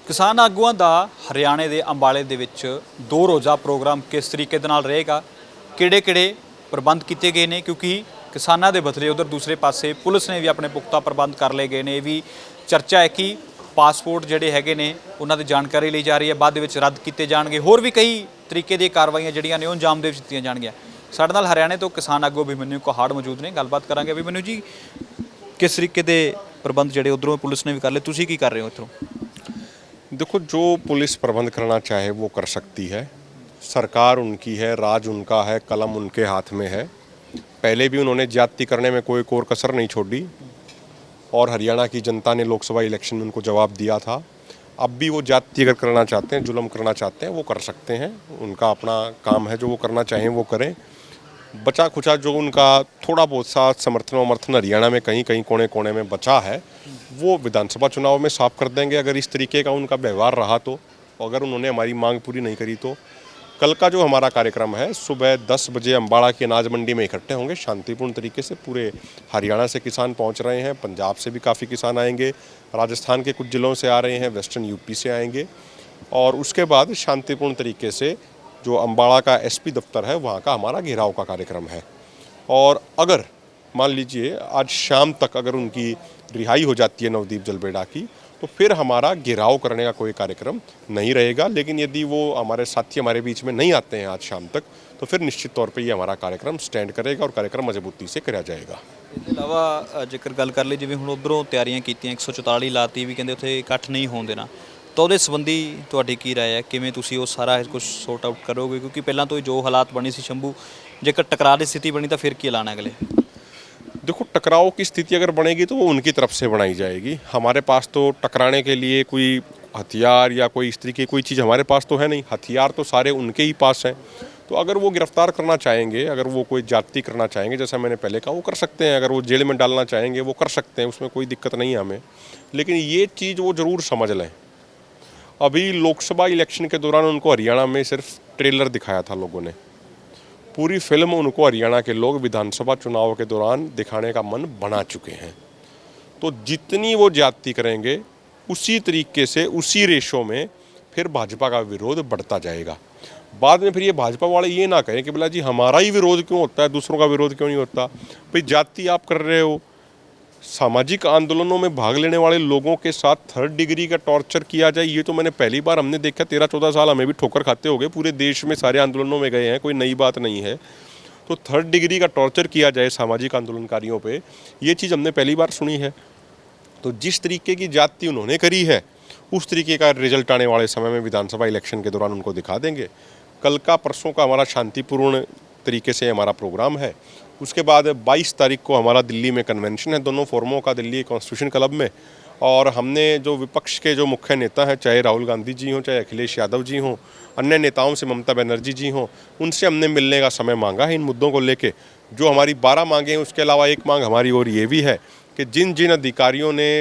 ਕਿਸਾਨ ਆਗੂਆਂ ਦਾ ਹਰਿਆਣੇ ਦੇ ਅੰਬਾਲੇ ਦੇ ਵਿੱਚ 2 ਰੋਜ਼ਾ ਪ੍ਰੋਗਰਾਮ ਕਿਸ ਤਰੀਕੇ ਦੇ ਨਾਲ ਰਹੇਗਾ, ਕਿਹੜੇ-ਕਿਹੜੇ ਪ੍ਰਬੰਧ ਕੀਤੇ ਗਏ ਨੇ, ਕਿਉਂਕਿ ਕਿਸਾਨਾਂ ਦੇ ਬਦਲੇ ਉਧਰ ਦੂਸਰੇ ਪਾਸੇ ਪੁਲਿਸ ਨੇ ਵੀ ਆਪਣੇ ਪੁਖਤਾ ਪ੍ਰਬੰਧ ਕਰ ਲਏ ਗਏ ਨੇ। ਇਹ ਵੀ ਚਰਚਾ ਹੈ ਕਿ ਪਾਸਪੋਰਟ ਜਿਹੜੇ ਹੈਗੇ ਨੇ ਉਹਨਾਂ ਦੀ ਜਾਣਕਾਰੀ ਲਈ ਜਾ ਰਹੀ ਹੈ, ਬਾਅਦ ਦੇ ਵਿੱਚ ਰੱਦ ਕੀਤੇ ਜਾਣਗੇ। ਹੋਰ ਵੀ ਕਈ ਤਰੀਕੇ ਦੀਆਂ ਕਾਰਵਾਈਆਂ ਜਿਹੜੀਆਂ ਨੇ ਉਹ ਅੰਜਾਮ ਦੇ ਵਿੱਚ ਦਿੱਤੀਆਂ ਜਾਣਗੀਆਂ। ਸਾਡੇ ਨਾਲ ਹਰਿਆਣੇ ਤੋਂ ਕਿਸਾਨ ਆਗੂ ਅਭਿਮਨਿਊ ਕੋਹਾੜ ਮੌਜੂਦ ਨੇ, ਗੱਲਬਾਤ ਕਰਾਂਗੇ। ਅਭਿਮਨਿਊ ਜੀ, किस तरीके के प्रबंध जड़े उधरों पुलिस ने भी कर ले, तुसी की कर रहे हो इधरों? देखो, जो पुलिस प्रबंध करना चाहे वो कर सकती है। सरकार उनकी है, राज उनका है, कलम उनके हाथ में है। पहले भी उन्होंने ज्यादती करने में कोई कोर कसर नहीं छोड़ी और हरियाणा की जनता ने लोकसभा इलेक्शन में उनको जवाब दिया था। अब भी वो ज्यादती अगर करना चाहते हैं, जुल्म करना चाहते हैं, वो कर सकते हैं। उनका अपना काम है, जो वो करना चाहें वो करें। बचा खुचा जो उनका थोड़ा बहुत सा समर्थन वमर्थन हरियाणा में कहीं कहीं कोने कोने में बचा है, वो विधानसभा चुनाव में साफ कर देंगे अगर इस तरीके का उनका व्यवहार रहा तो। अगर उन्होंने हमारी मांग पूरी नहीं करी तो कल का जो हमारा कार्यक्रम है, सुबह 10 बजे अम्बाड़ा की अनाज मंडी में इकट्ठे होंगे शांतिपूर्ण तरीके से। पूरे हरियाणा से किसान पहुंच रहे हैं, पंजाब से भी काफ़ी किसान आएंगे, राजस्थान के कुछ ज़िलों से आ रहे हैं, वेस्टर्न यूपी से आएंगे। और उसके बाद शांतिपूर्ण तरीके से जो अम्बाड़ा का एसपी दफ्तर है वहाँ का हमारा घेराव का कार्यक्रम है। और अगर मान लीजिए आज शाम तक अगर उनकी रिहाई हो जाती है नवदीप जलबेड़ा की, तो फिर हमारा घेराव करने का कोई कार्यक्रम नहीं रहेगा। लेकिन यदि वो हमारे साथी हमारे बीच में नहीं आते हैं आज शाम तक, तो फिर निश्चित तौर पे ये हमारा कार्यक्रम स्टैंड करेगा और कार्यक्रम मजबूती से कराया जाएगा। इसके अलावा जेकर गल कर ली, जिवें हुण उधरों तैयारियां कीतियां 144 लाती भी कहंदे उत्थे इकट्ठ नहीं होण देना, तो ਉਹਦੇ ਸੰਬੰਧੀ ਤੁਹਾਡੀ ਕੀ ਰਾਏ ਹੈ? ਕਿਵੇਂ ਤੁਸੀਂ ਉਹ ਸਾਰਾ ਕੁਝ ਸੌਰਟ ਆਊਟ ਕਰੋਗੇ? ਕਿਉਂਕਿ ਪਹਿਲਾਂ ਤੋਂ ਹੀ ਜੋ ਹਾਲਾਤ ਬਣੇ ਸੀ ਸ਼ੰਭੂ, ਜੇਕਰ ਟਕਰਾਅ ਦੀ ਸਥਿਤੀ बनी तो फिर ਕੀ ਐਲਾਨ है अगले? देखो, टकराव की स्थिति अगर बनेगी तो वो उनकी तरफ से बनाई जाएगी। हमारे पास तो टकराने के लिए कोई हथियार या कोई इस तरीके की कोई चीज़ हमारे पास तो है नहीं। हथियार तो सारे उनके ही पास हैं। तो अगर वो गिरफ्तार करना चाहेंगे, अगर वो कोई जाति करना चाहेंगे, जैसा मैंने पहले कहा, वो कर सकते हैं। अगर वो जेल में डालना चाहेंगे वो कर सकते हैं, उसमें कोई दिक्कत नहीं है हमें। लेकिन ये चीज़ वो ज़रूर समझ लें। अभी लोकसभा इलेक्शन के दौरान उनको हरियाणा में सिर्फ ट्रेलर दिखाया था लोगों ने। पूरी फिल्म उनको हरियाणा के लोग विधानसभा चुनाव के दौरान दिखाने का मन बना चुके हैं। तो जितनी वो ज्यादती करेंगे उसी तरीके से, उसी रेशो में फिर भाजपा का विरोध बढ़ता जाएगा। बाद में फिर ये भाजपा वाले ये ना कहें कि बोला जी हमारा ही विरोध क्यों होता है, दूसरों का विरोध क्यों नहीं होता। भाई जाति आप कर रहे हो, सामाजिक आंदोलनों में भाग लेने वाले लोगों के साथ 3rd डिग्री का टॉर्चर किया जाए, ये तो मैंने पहली बार हमने देखा। 13-14 साल हमें भी ठोकर खाते हो गए, पूरे देश में सारे आंदोलनों में गए हैं, कोई नई बात नहीं है। तो 3rd डिग्री का टॉर्चर किया जाए सामाजिक आंदोलनकारियों पे, ये चीज़ हमने पहली बार सुनी है। तो जिस तरीके की जाति उन्होंने करी है, उस तरीके का रिजल्ट आने वाले समय में विधानसभा इलेक्शन के दौरान उनको दिखा देंगे। कल का परसों का हमारा शांतिपूर्ण तरीके से हमारा प्रोग्राम है। उसके बाद 22 तारीख को हमारा दिल्ली में कन्वेंशन है, दोनों फोरमों का, दिल्ली कॉन्स्टिट्यूशन क्लब में। और हमने जो विपक्ष के जो मुख्य नेता हैं, चाहे राहुल गांधी जी हों, चाहे अखिलेश यादव जी हों, अन्य नेताओं से, ममता बनर्जी जी हों, उनसे हमने मिलने का समय मांगा है इन मुद्दों को लेके। जो हमारी 12 मांगे हैं, उसके अलावा एक मांग हमारी और ये भी है कि जिन जिन अधिकारियों ने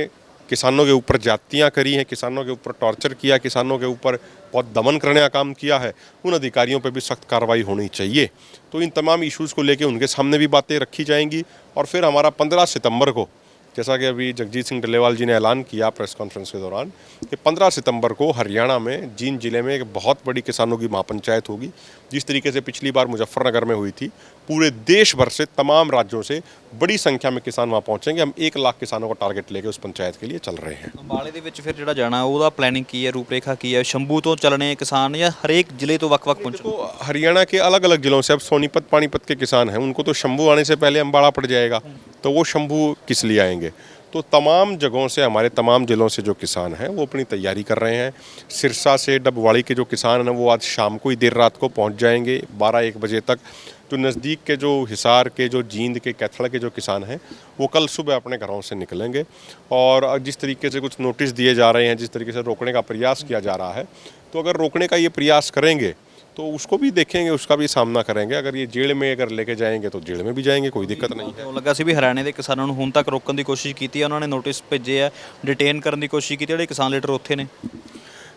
किसानों के ऊपर जातियाँ करी हैं, किसानों के ऊपर टॉर्चर किया, किसानों के ऊपर बहुत दमन करने का काम किया है, उन अधिकारियों पर भी सख्त कार्रवाई होनी चाहिए। तो इन तमाम इश्यूज़ को लेके उनके सामने भी बातें रखी जाएंगी। और फिर हमारा 15 सितंबर को, जैसा कि अभी जगजीत सिंह डल्लेवाल जी ने ऐलान किया प्रेस कॉन्फ्रेंस के दौरान, कि 15 सितंबर को हरियाणा में जींद जिले में एक बहुत बड़ी किसानों की महापंचायत होगी। जिस तरीके से पिछली बार मुजफ्फरनगर में हुई थी, पूरे देश भर से, तमाम राज्यों से बड़ी संख्या में किसान वहाँ पहुँचेंगे। हम 1 लाख किसानों का टारगेट लेके उस पंचायत के लिए चल रहे हैं। ਅੰਬਾਲੇ ਦੇ ਵਿੱਚ ਫਿਰ ਜਿਹੜਾ ਜਾਣਾ ਉਹਦਾ ਪਲੈਨਿੰਗ ਕੀ ਹੈ, ਰੂਪਰੇਖਾ ਕੀ ਹੈ? ਸ਼ੰਭੂ ਤੋਂ ਚੱਲਣੇ ਕਿਸਾਨ ਜਾਂ ਹਰੇਕ ਜ਼ਿਲ੍ਹੇ ਤੋਂ ਵੱਖ-ਵੱਖ ਪਹੁੰਚਣ? तो हरियाणा के अलग अलग ज़िलों से, अब सोनीपत पानीपत के किसान हैं, उनको तो शंभू आने से पहले अम्बाड़ा पड़ जाएगा, तो वो शंभू किस लिए आएंगे। तो तमाम जगहों से, हमारे तमाम ज़िलों से जो किसान हैं वो अपनी तैयारी कर रहे हैं। सिरसा से डबवाड़ी के जो किसान हैं वो आज शाम को ही, देर रात को पहुंच जाएंगे 12-1 बजे तक। जो नज़दीक के, जो हिसार के, जो जींद के, कैथल के जो किसान हैं, वो कल सुबह अपने घरों से निकलेंगे। और जिस तरीके से कुछ नोटिस दिए जा रहे हैं, जिस तरीके से रोकने का प्रयास किया जा रहा है, तो अगर रोकने का ये प्रयास करेंगे तो उसको भी देखेंगे, उसका भी सामना करेंगे। अगर ये जेल में अगर लेके जाएंगे तो जेल में भी जाएंगे, कोई दिक्कत नहीं है। ਉਹ ਲੱਗਾ ਸੀ ਵੀ ਹਰਿਆਣੇ ਦੇ ਕਿਸਾਨਾਂ ਨੂੰ ਹੁਣ ਤੱਕ ਰੋਕਣ ਦੀ ਕੋਸ਼ਿਸ਼ ਕੀਤੀ ਹੈ, ਉਹਨਾਂ ਨੇ ਨੋਟਿਸ ਭੇਜੇ ਆ, ਡਿਟੇਨ ਕਰਨ ਦੀ ਕੋਸ਼ਿਸ਼ ਕੀਤੀ, ਜਿਹੜੇ ਕਿਸਾਨ ਲੀਡਰ ਉੱਥੇ ਨੇ?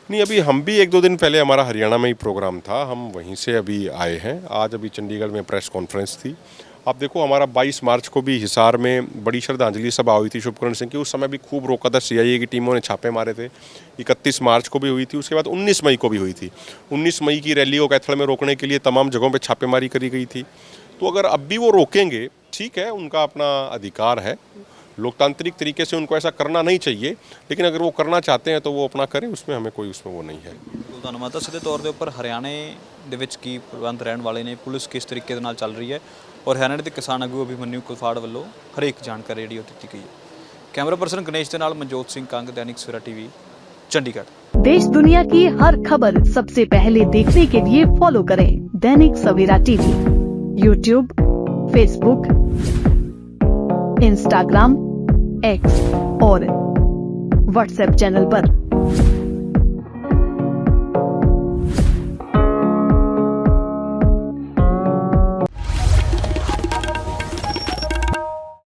नहीं, अभी हम भी 1-2 दिन पहले हमारा हरियाणा में ही प्रोग्राम था, हम वहीं से अभी आए हैं। आज अभी चंडीगढ़ में प्रेस कॉन्फ्रेंस थी। आप देखो हमारा 22 मार्च को भी हिसार में बड़ी श्रद्धांजलि सभा हुई थी शुभकरण सिंह की, उस समय भी खूब रोका था, सीआईए की टीमों ने छापे मारे थे। 31 मार्च को भी हुई थी, उसके बाद 19 मई को भी हुई थी। 19 मई की रैली को कैथल में रोकने के लिए तमाम जगहों पर छापेमारी करी गई थी। तो अगर अब भी वो रोकेंगे, ठीक है, उनका अपना अधिकार है, लोकतांत्रिक तरीके से उनको ऐसा करना नहीं चाहिए, लेकिन अगर वो करना चाहते हैं तो वो अपना करें, उसमें हमें कोई उसमें वो नहीं है। ਧੰਨਵਾਦ। ਤਾਂ ਸਿੱਧੇ ਤੌਰ ਦੇ ਉੱਪਰ ਹਰਿਆਣੇ ਦੇ ਵਿੱਚ ਕੀ ਪ੍ਰਬੰਧ ਰਹਿਣ ਵਾਲੇ ਨੇ, ਪੁਲਿਸ ਕਿਸ ਤਰੀਕੇ ਦੇ ਨਾਲ ਚੱਲ ਰਹੀ ਹੈ ਔਰ ਹਰਿਆਣੇ ਦੇ ਕਿਸਾਨ ਆਗੂ ਅਭਿਮਨਿਊ ਕੁਲਫਾੜ ਵੱਲੋਂ ਹਰੇਕ ਜਾਣਕਾਰੀ ਜਿਹੜੀ ਉਹ ਦਿੱਤੀ ਗਈ ਹੈ। ਕੈਮਰਾ ਪਰਸਨ ਗਣੇਸ਼ ਦੇ ਨਾਲ ਮਨਜੋਤ ਸਿੰਘ ਕੰਗ, दैनिक सवेरा टीवी, चंडीगढ़। देश दुनिया की हर खबर सबसे पहले देखने के लिए फॉलो करें Dainik Savera TV, YouTube, Facebook, Instagram, X और व्हाट्सएप चैनल पर।